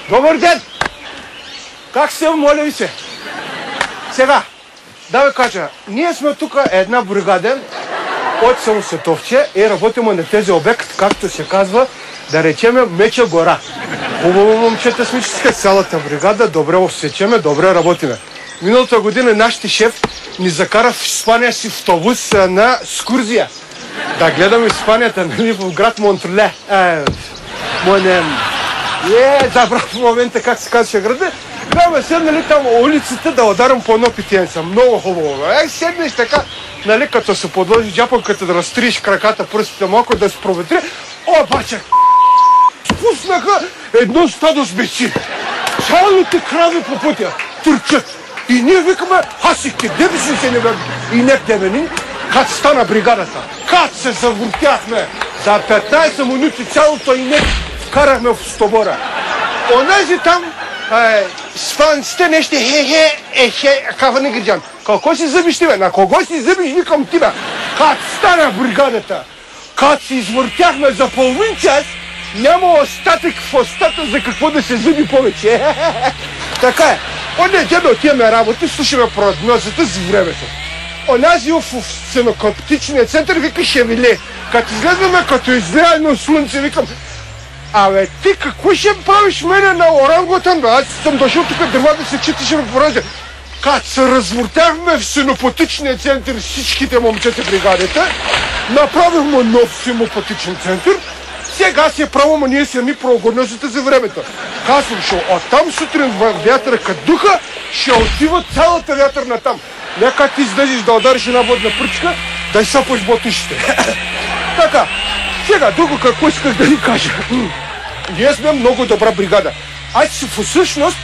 Добър ден! Как сте, моля ви се? Сега, да ви кажа, ние сме тук една бригада от село Световче и работим на тези обект, както се казва, да речеме Меча гора. Хубаво, момчета, сме, че цялата бригада, добре осечеме, добре работиме. Миналата година нашите шеф ни закара в Испания си автобус на скурзия. Да гледам Испанията, нали, в град Монтреле. Забрах в момента как се казваше града. Гледаме седнали там улицата да ударам по едно питиенце. Много хубаво. Седнеш така, нали, като се подложи джапанката да разтриеш краката, пръстите малко да се проветри. Обаче, спуснаха едно стадо с бичи. Цялите крави по пътя търчат. И ние викаме, хасики, деби си се не бе, и не тебени, как стана бригадата. Как се завъртяхме. За 15 минути цялото и не вкарахме в стобора. Онези там, спанците нещо кафа не гиджан. Какво си зъбиш ти, бе? На кого си зъбиш, викам ти, бе? Как стана бригадата. Как се извъртяхме за половин час, няма остатък в остата за какво да се зъби повече. Така е. Онедем отиваме работи, слушаме прогнозата за времето. Онази в сценокоптичния център вика шевеле. Като излезваме, като излеяно слънце, викам, абе ти какво ще правиш мене на орангутан, бе? Аз съм дошъл тук дърва да се читаше в поръжа. Като се развъртяхме в сценопатичния център всичките момчета бригадата, направихме нов сценопатичен център. Сега си е право, ние сами прогнозите за времето. Казвам, оттам сутрин вятъра като духа, ще отива цялата вятърна там. Нека ти излезеш да удариш една водна пръчка, да изсъпаш ботушите. Така, сега друго какво исках да ви кажа. Ние сме много добра бригада. Аз всъщност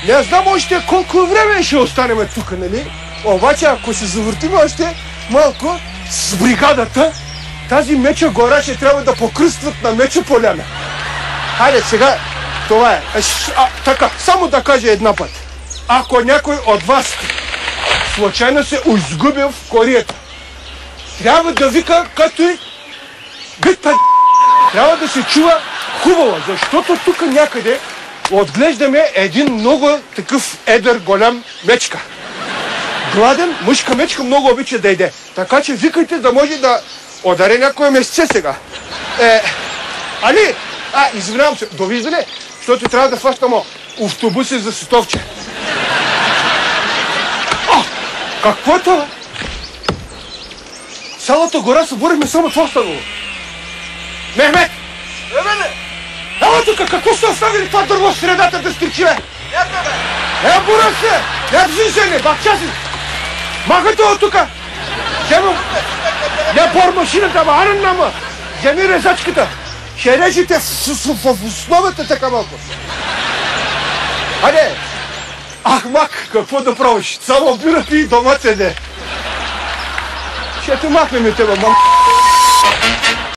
не знам още колко време ще останем тук, нали? Обаче ако се завъртим още малко с бригадата, тази Меча гора ще трябва да покръстват на Меча поляна. Хайде сега, това е. Така, само да кажа една път. Ако някой от вас случайно се изгубил в корията, трябва да вика като и трябва да се чува хубаво, защото тук някъде отглеждаме един много такъв едър голям мечка. Гладен мъжка мечка много обича да иде. Така че викайте да може да удари някое месце сега. Али, извинявам се, довиждане, защото трябва да фащам автобуси за Световче. Какво е това? Цялата гора съборихме само това станало. Мехмет! Ела тук, какво сте оставили това дърво в средата да стричи, бе? Бура се! Взи се, не, бахча си! Махайте от тук! Не бор машината, ама нама! Вземи резачката! Ще режете в основата така малко. Хайде! Ахмак, какво да правиш? Само бирате и дома седе. Ще те махнем и тебе, мам.